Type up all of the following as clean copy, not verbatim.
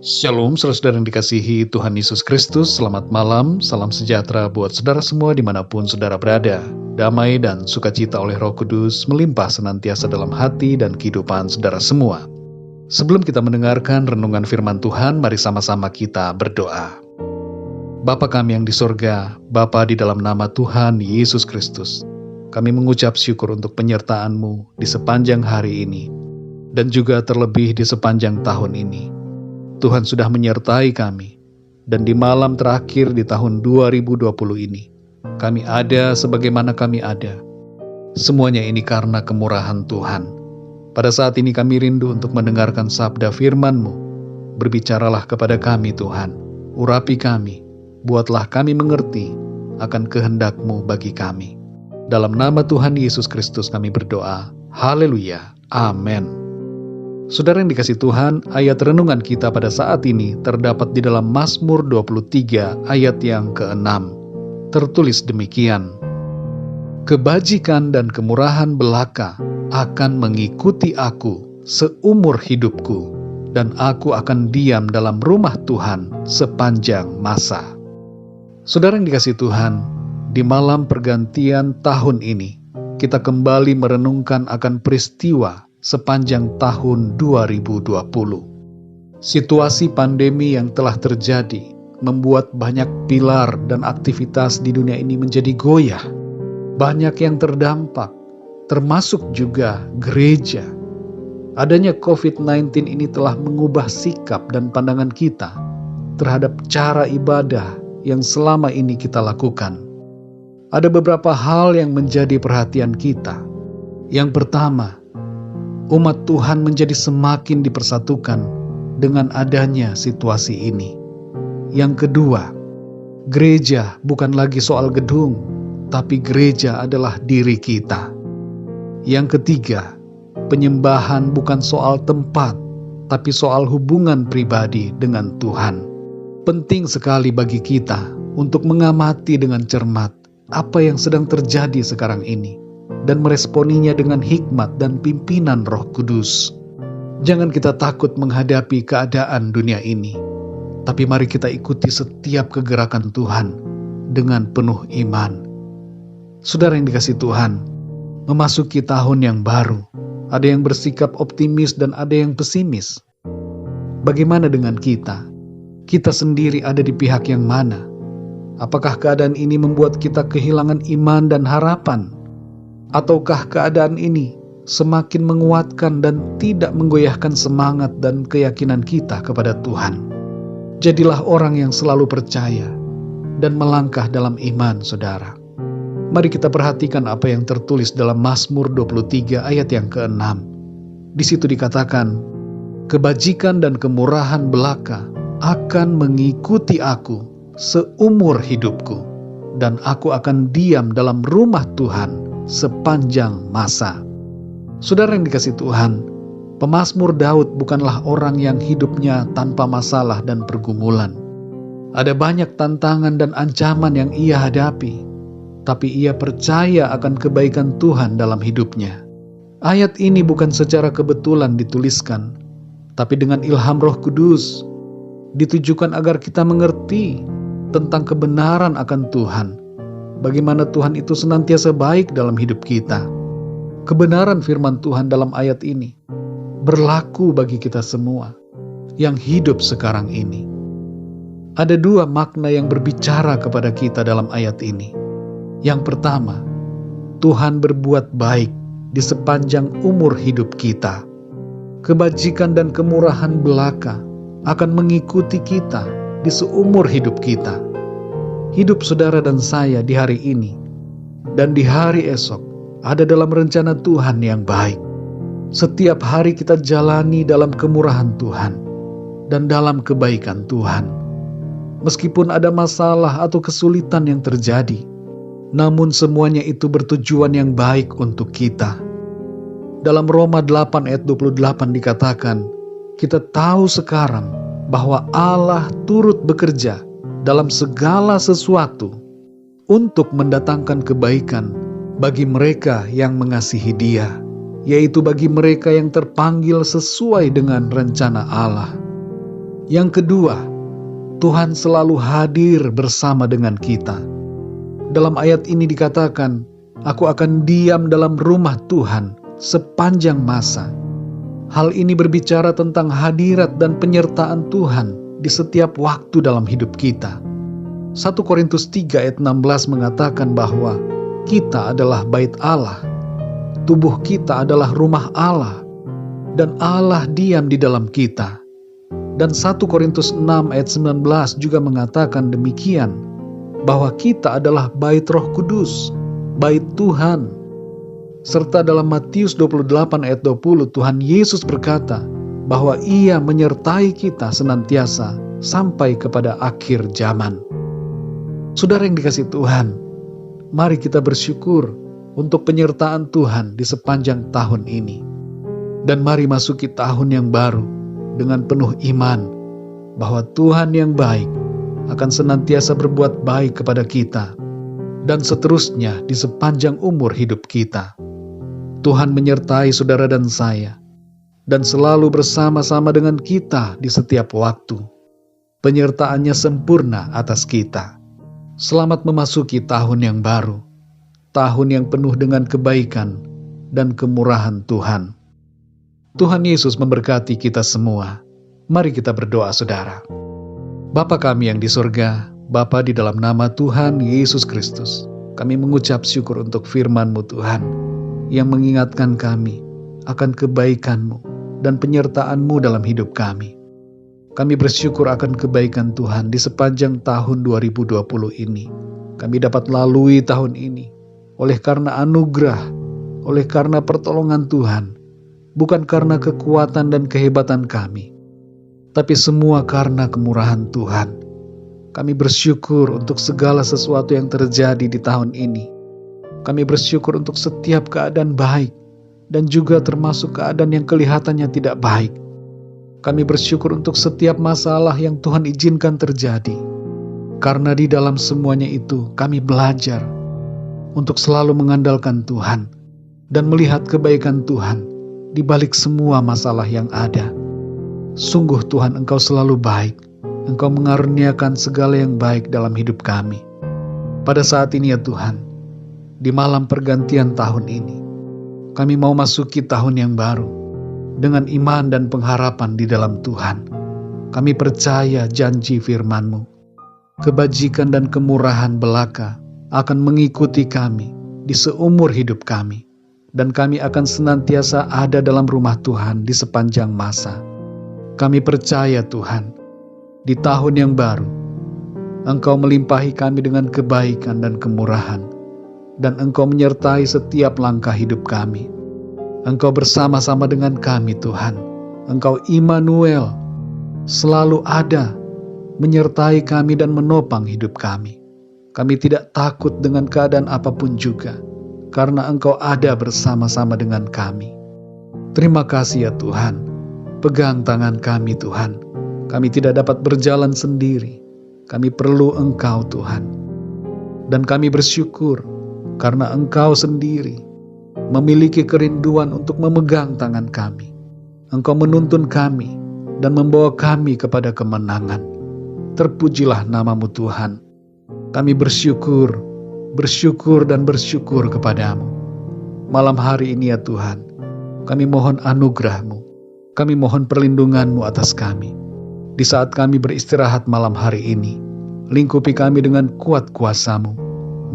Shalom, saudara yang dikasihi Tuhan Yesus Kristus. Selamat malam, salam sejahtera buat saudara semua dimanapun saudara berada. Damai dan sukacita oleh Roh Kudus melimpah senantiasa dalam hati dan kehidupan saudara semua. Sebelum kita mendengarkan renungan firman Tuhan, mari sama-sama kita berdoa. Bapa kami yang di sorga, Bapa di dalam nama Tuhan Yesus Kristus, kami mengucap syukur untuk penyertaan-Mu di sepanjang hari ini, dan juga terlebih di sepanjang tahun ini. Tuhan sudah menyertai kami, dan di malam terakhir di tahun 2020 ini, kami ada sebagaimana kami ada. Semuanya ini karena kemurahan Tuhan. Pada saat ini kami rindu untuk mendengarkan sabda firman-Mu. Berbicaralah kepada kami Tuhan, urapi kami, buatlah kami mengerti akan kehendak-Mu bagi kami. Dalam nama Tuhan Yesus Kristus kami berdoa, haleluya, amin. Saudara yang dikasihi Tuhan, ayat renungan kita pada saat ini terdapat di dalam Mazmur 23 ayat yang ke-6. Tertulis demikian, kebajikan dan kemurahan belaka akan mengikuti aku seumur hidupku, dan aku akan diam dalam rumah Tuhan sepanjang masa. Saudara yang dikasihi Tuhan, di malam pergantian tahun ini, kita kembali merenungkan akan peristiwa sepanjang tahun 2020. Situasi pandemi yang telah terjadi membuat banyak pilar dan aktivitas di dunia ini menjadi goyah. Banyak yang terdampak, termasuk juga gereja. Adanya COVID-19 ini telah mengubah sikap dan pandangan kita terhadap cara ibadah yang selama ini kita lakukan. Ada beberapa hal yang menjadi perhatian kita. Yang pertama, umat Tuhan menjadi semakin dipersatukan dengan adanya situasi ini. Yang kedua, gereja bukan lagi soal gedung, tapi gereja adalah diri kita. Yang ketiga, penyembahan bukan soal tempat, tapi soal hubungan pribadi dengan Tuhan. Penting sekali bagi kita untuk mengamati dengan cermat apa yang sedang terjadi sekarang ini, dan meresponinya dengan hikmat dan pimpinan Roh Kudus. Jangan kita takut menghadapi keadaan dunia ini, tapi mari kita ikuti setiap kegerakan Tuhan dengan penuh iman. Saudara yang dikasihi Tuhan, memasuki tahun yang baru, ada yang bersikap optimis dan ada yang pesimis. Bagaimana dengan kita? Kita sendiri ada di pihak yang mana? Apakah keadaan ini membuat kita kehilangan iman dan harapan? Ataukah keadaan ini semakin menguatkan dan tidak menggoyahkan semangat dan keyakinan kita kepada Tuhan? Jadilah orang yang selalu percaya dan melangkah dalam iman, saudara. Mari kita perhatikan apa yang tertulis dalam Mazmur 23 ayat yang ke-6. Di situ dikatakan, kebajikan dan kemurahan belaka akan mengikuti aku seumur hidupku, dan aku akan diam dalam rumah Tuhan sepanjang masa. Saudara yang dikasihi Tuhan, pemazmur Daud bukanlah orang yang hidupnya tanpa masalah dan pergumulan. Ada banyak tantangan dan ancaman yang ia hadapi, tapi ia percaya akan kebaikan Tuhan dalam hidupnya. Ayat ini bukan secara kebetulan dituliskan, tapi dengan ilham Roh Kudus, ditujukan agar kita mengerti tentang kebenaran akan Tuhan. Bagaimana Tuhan itu senantiasa baik dalam hidup kita. Kebenaran firman Tuhan dalam ayat ini berlaku bagi kita semua yang hidup sekarang ini. Ada dua makna yang berbicara kepada kita dalam ayat ini. Yang pertama, Tuhan berbuat baik di sepanjang umur hidup kita. Kebajikan dan kemurahan belaka akan mengikuti kita di seumur hidup kita. Hidup saudara dan saya di hari ini dan di hari esok ada dalam rencana Tuhan yang baik. Setiap hari kita jalani dalam kemurahan Tuhan dan dalam kebaikan Tuhan. Meskipun ada masalah atau kesulitan yang terjadi, namun semuanya itu bertujuan yang baik untuk kita. Dalam Roma 8 ayat 28 dikatakan, kita tahu sekarang bahwa Allah turut bekerja dalam segala sesuatu untuk mendatangkan kebaikan bagi mereka yang mengasihi Dia, yaitu bagi mereka yang terpanggil sesuai dengan rencana Allah. Yang kedua, Tuhan selalu hadir bersama dengan kita. Dalam ayat ini dikatakan, "Aku akan diam dalam rumah Tuhan sepanjang masa." Hal ini berbicara tentang hadirat dan penyertaan Tuhan di setiap waktu dalam hidup kita. 1 Korintus 3 ayat 16 mengatakan bahwa kita adalah bait Allah, tubuh kita adalah rumah Allah, dan Allah diam di dalam kita. Dan 1 Korintus 6 ayat 19 juga mengatakan demikian, bahwa kita adalah bait Roh Kudus, bait Tuhan. Serta dalam Matius 28 ayat 20 Tuhan Yesus berkata bahwa Ia menyertai kita senantiasa sampai kepada akhir zaman. Saudara yang dikasihi Tuhan, mari kita bersyukur untuk penyertaan Tuhan di sepanjang tahun ini. Dan mari masuki tahun yang baru dengan penuh iman bahwa Tuhan yang baik akan senantiasa berbuat baik kepada kita dan seterusnya di sepanjang umur hidup kita. Tuhan menyertai saudara dan saya dan selalu bersama-sama dengan kita di setiap waktu. Penyertaannya sempurna atas kita. Selamat memasuki tahun yang baru, tahun yang penuh dengan kebaikan dan kemurahan Tuhan. Tuhan Yesus memberkati kita semua. Mari kita berdoa, saudara. Bapa kami yang di surga, Bapa, di dalam nama Tuhan Yesus Kristus, kami mengucap syukur untuk firman-Mu Tuhan, yang mengingatkan kami akan kebaikan-Mu dan penyertaan-Mu dalam hidup kami. Kami bersyukur akan kebaikan Tuhan di sepanjang tahun 2020 ini. Kami dapat lalui tahun ini oleh karena anugerah, oleh karena pertolongan Tuhan, bukan karena kekuatan dan kehebatan kami, tapi semua karena kemurahan Tuhan. Kami bersyukur untuk segala sesuatu yang terjadi di tahun ini. Kami bersyukur untuk setiap keadaan baik, dan juga termasuk keadaan yang kelihatannya tidak baik. Kami bersyukur untuk setiap masalah yang Tuhan izinkan terjadi. Karena di dalam semuanya itu kami belajar untuk selalu mengandalkan Tuhan dan melihat kebaikan Tuhan di balik semua masalah yang ada. Sungguh Tuhan, Engkau selalu baik. Engkau mengaruniakan segala yang baik dalam hidup kami. Pada saat ini ya Tuhan, di malam pergantian tahun ini, kami mau masuki tahun yang baru dengan iman dan pengharapan di dalam Tuhan. Kami percaya janji firman-Mu. Kebajikan dan kemurahan belaka akan mengikuti kami di seumur hidup kami. Dan kami akan senantiasa ada dalam rumah Tuhan di sepanjang masa. Kami percaya Tuhan, di tahun yang baru, Engkau melimpahi kami dengan kebaikan dan kemurahan, dan Engkau menyertai setiap langkah hidup kami. Engkau bersama-sama dengan kami Tuhan. Engkau Immanuel, selalu ada, menyertai kami dan menopang hidup kami. Kami tidak takut dengan keadaan apapun juga, karena Engkau ada bersama-sama dengan kami. Terima kasih ya Tuhan. Pegang tangan kami Tuhan. Kami tidak dapat berjalan sendiri. Kami perlu Engkau Tuhan. Dan kami bersyukur karena Engkau sendiri memiliki kerinduan untuk memegang tangan kami. Engkau menuntun kami dan membawa kami kepada kemenangan. Terpujilah nama-Mu Tuhan. Kami bersyukur dan bersyukur kepadamu. Malam hari ini ya Tuhan, kami mohon anugerah-Mu. Kami mohon perlindungan-Mu atas kami. Di saat kami beristirahat malam hari ini, lingkupi kami dengan kuat kuasa-Mu.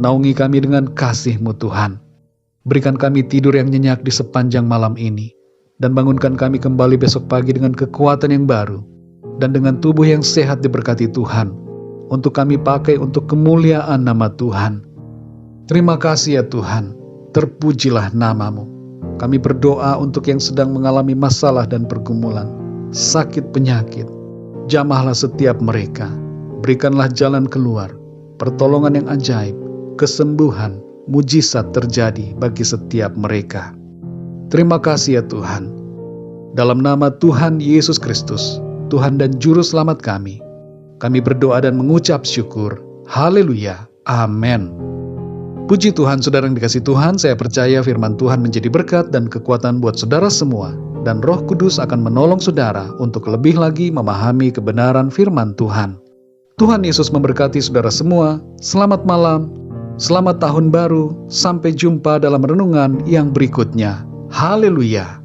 Naungi kami dengan kasih-Mu Tuhan. Berikan kami tidur yang nyenyak di sepanjang malam ini. Dan bangunkan kami kembali besok pagi dengan kekuatan yang baru. Dan dengan tubuh yang sehat diberkati Tuhan. Untuk kami pakai untuk kemuliaan nama Tuhan. Terima kasih ya Tuhan. Terpujilah nama-Mu. Kami berdoa untuk yang sedang mengalami masalah dan pergumulan, sakit penyakit. Jamahlah setiap mereka. Berikanlah jalan keluar, pertolongan yang ajaib, kesembuhan, mujizat terjadi bagi setiap mereka. Terima kasih ya Tuhan. Dalam nama Tuhan Yesus Kristus, Tuhan dan Juru Selamat kami berdoa dan mengucap syukur. Haleluya. Amin. Puji Tuhan, saudara yang dikasihi Tuhan, saya percaya firman Tuhan menjadi berkat dan kekuatan buat saudara semua. dan Roh Kudus akan menolong saudara untuk lebih lagi memahami kebenaran firman Tuhan. Tuhan Yesus memberkati saudara semua. Selamat malam, selamat tahun baru, sampai jumpa dalam renungan yang berikutnya. Haleluya!